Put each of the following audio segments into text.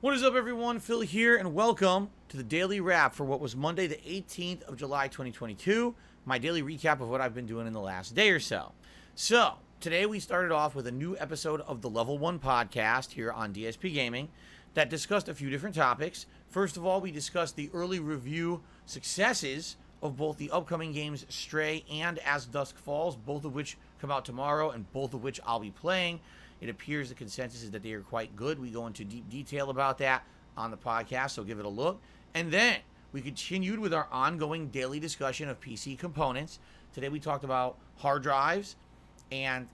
What is up, everyone? Phil here, and welcome to the daily wrap for what was Monday, the 18th of July, 2022. My daily recap of what I've been doing in the last day or so. So, today we started off with a new episode of the Level 1 podcast here on DSPGaming that discussed a few different topics. First of all, we discussed the early review successes of both the upcoming games Stray and As Dusk Falls, both of which come out tomorrow and both of which I'll be playing. It appears the consensus is that they are quite good. We go into deep detail about that on the podcast, so give it a look. And then we continued with our ongoing daily discussion of PC components. Today we talked about hard drives and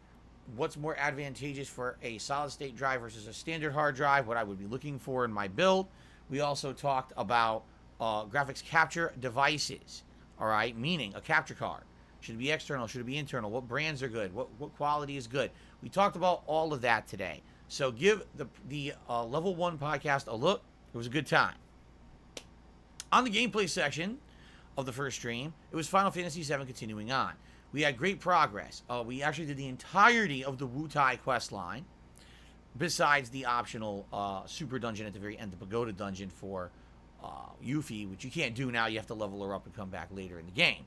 what's more advantageous for a solid state drive versus a standard hard drive, what I would be looking for in my build. We also talked about graphics capture devices, all right, meaning a capture card. Should it be external? Should it be internal? What brands are good? What quality is good? We talked about all of that today. So give the Level 1 podcast a look. It was a good time. On the gameplay section of the first stream, it was Final Fantasy VII continuing on. We had great progress. We actually did the entirety of the Wutai quest line, besides the optional super dungeon at the very end, the Pagoda dungeon for Yuffie, which you can't do now. You have to level her up and come back later in the game.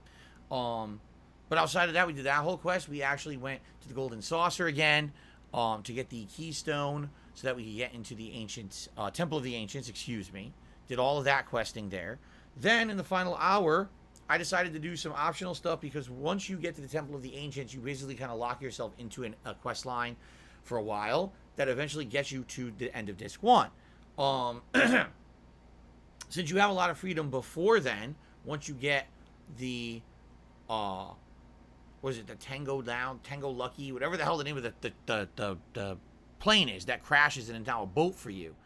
But outside of that, we did that whole quest. We actually went to the Golden Saucer again to get the Keystone so that we could get into the Ancients, Temple of the Ancients, Did all of that questing there. Then, in the final hour, I decided to do some optional stuff because once you get to the Temple of the Ancients, you basically kind of lock yourself into a quest line for a while that eventually gets you to the end of Disc 1. Since you have a lot of freedom before then, once you get the was it the Tango Lucky, whatever the hell the name of the plane is that crashes and is now a boat for you.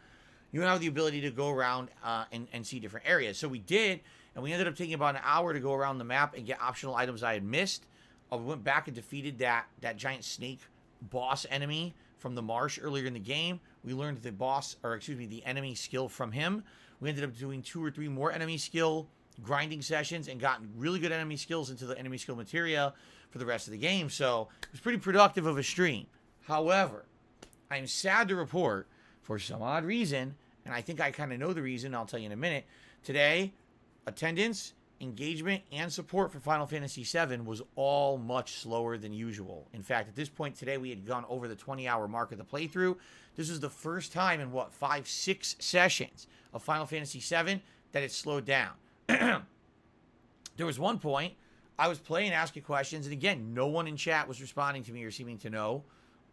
You have the ability to go around and see different areas. So we did, and we ended up taking about an hour to go around the map and get optional items I had missed. We went back and defeated that giant snake boss enemy from the marsh earlier in the game. We learned the enemy skill from him. We ended up doing 2 or 3 more enemy skill grinding sessions and got really good enemy skills into the enemy skill materia for the rest of the game. So it was pretty productive of a stream. However, I'm sad to report, for some odd reason, and I think I kind of know the reason, I'll tell you in a minute, today, attendance, engagement, and support for Final Fantasy VII was all much slower than usual. In fact, at this point today, we had gone over the 20-hour mark of the playthrough. This is the first time in, 5-6 sessions of Final Fantasy VII that it slowed down. There was one point I was playing, asking questions, and again, no one in chat was responding to me or seeming to know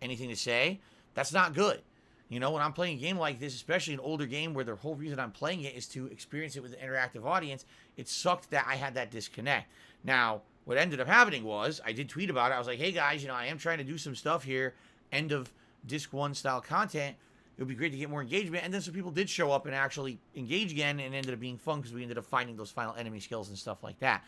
anything to say. That's not good. You know, when I'm playing a game like this, especially an older game where the whole reason I'm playing it is to experience it with an interactive audience, it sucked that I had that disconnect. Now, what ended up happening was, I did tweet about it. I was like, hey guys, I am trying to do some stuff here, end of Disc 1 style content. It would be great to get more engagement. And then some people did show up and actually engage again, and it ended up being fun because we ended up finding those final enemy skills and stuff like that.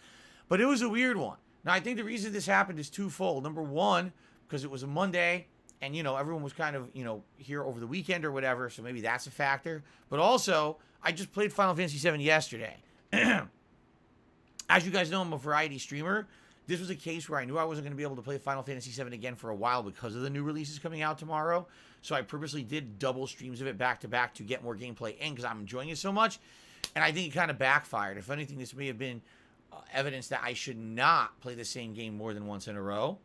But it was a weird one. Now, I think the reason this happened is twofold. Number one, because it was a Monday, and, everyone was kind of, here over the weekend or whatever, so maybe that's a factor. But also, I just played Final Fantasy VII yesterday. As you guys know, I'm a variety streamer. This was a case where I knew I wasn't going to be able to play Final Fantasy VII again for a while because of the new releases coming out tomorrow. So I purposely did double streams of it back to back to get more gameplay in because I'm enjoying it so much. And I think it kind of backfired. If anything, this may have been evidence that I should not play the same game more than once in a row.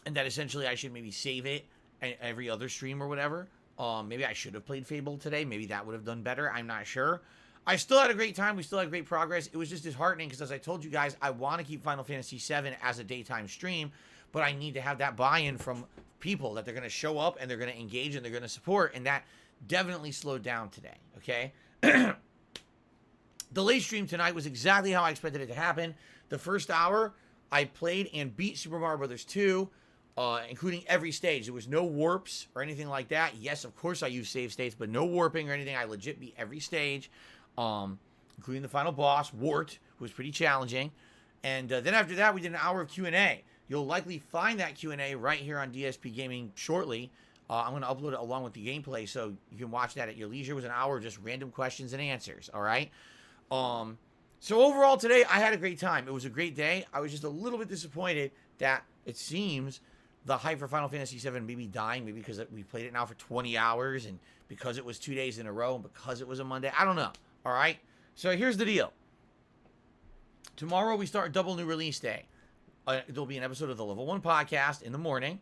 And that essentially I should maybe save it every other stream or whatever. Maybe I should have played Fable today. Maybe that would have done better. I'm not sure. I still had a great time. We still had great progress. It was just disheartening because, as I told you guys, I want to keep Final Fantasy VII as a daytime stream, but I need to have that buy-in from people that they're going to show up and they're going to engage and they're going to support, and that definitely slowed down today, okay? The late stream tonight was exactly how I expected it to happen. The first hour, I played and beat Super Mario Bros. 2, including every stage. There was no warps or anything like that. Yes, of course I used save states, but no warping or anything. I legit beat every stage, including the final boss, Wart, who was pretty challenging. And then after that, we did an hour of Q&A. You'll likely find that Q&A right here on DSP Gaming shortly. I'm going to upload it along with the gameplay, so you can watch that at your leisure. It was an hour of just random questions and answers, all right? So overall today, I had a great time. It was a great day. I was just a little bit disappointed that it seems the hype for Final Fantasy VII may be dying, maybe because we played it now for 20 hours, and because it was 2 days in a row, and because it was a Monday. I don't know. All right? So here's the deal. Tomorrow we start double new release day. There'll be an episode of the Level 1 podcast in the morning.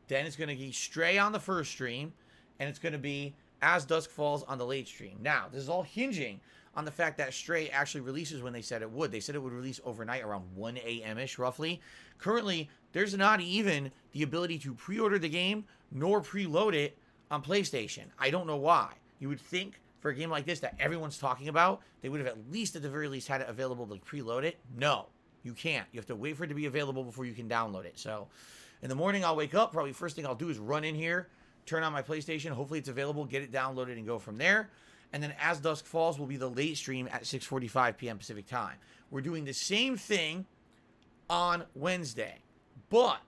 Then it's going to be Stray on the first stream, and it's going to be As Dusk Falls on the late stream. Now, this is all hinging on the fact that Stray actually releases when they said it would. They said it would release overnight around 1 a.m.-ish, roughly. Currently, there's not even the ability to pre-order the game nor preload it on PlayStation. I don't know why. You would think for a game like this that everyone's talking about, they would have at least, at the very least, had it available to preload it. No, you can't. You have to wait for it to be available before you can download it. So in the morning, I'll wake up. Probably first thing I'll do is run in here, turn on my PlayStation. Hopefully it's available, get it downloaded, and go from there. And then As Dusk Falls will be the late stream at 6:45 p.m. Pacific time. We're doing the same thing on Wednesday. But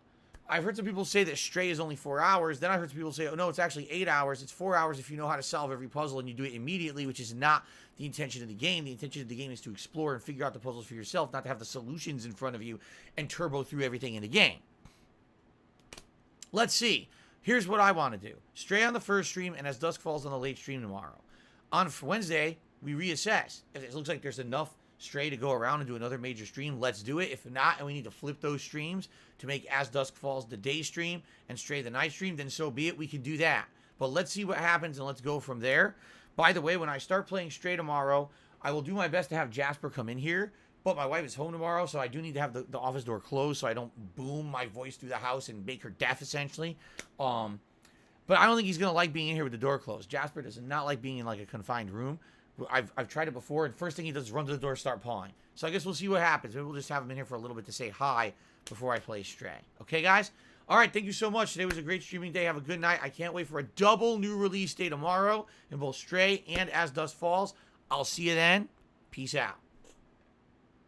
I've heard some people say that Stray is only 4 hours. Then I heard some people say, oh, no, it's actually 8 hours. It's 4 hours if you know how to solve every puzzle and you do it immediately, which is not the intention of the game. The intention of the game is to explore and figure out the puzzles for yourself, not to have the solutions in front of you and turbo through everything in the game. Let's see. Here's what I want to do. Stray on the first stream and As Dusk Falls on the late stream tomorrow. On Wednesday, we reassess. If it looks like there's enough Stray to go around and do another major stream, let's do it. If not, and we need to flip those streams to make As Dusk Falls the day stream and Stray the night stream, then so be it. We can do that. But let's see what happens and let's go from there. By the way, when I start playing Stray tomorrow, I will do my best to have Jasper come in here. But my wife is home tomorrow, so I do need to have the office door closed so I don't boom my voice through the house and make her deaf, essentially. But I don't think he's going to like being in here with the door closed. Jasper does not like being in like a confined room. I've tried it before, and first thing he does is run to the door and start pawing. So I guess we'll see what happens. Maybe we'll just have him in here for a little bit to say hi before I play Stray. Okay, guys? All right, thank you so much. Today was a great streaming day. Have a good night. I can't wait for a double new release day tomorrow in both Stray and As Dusk Falls. I'll see you then. Peace out.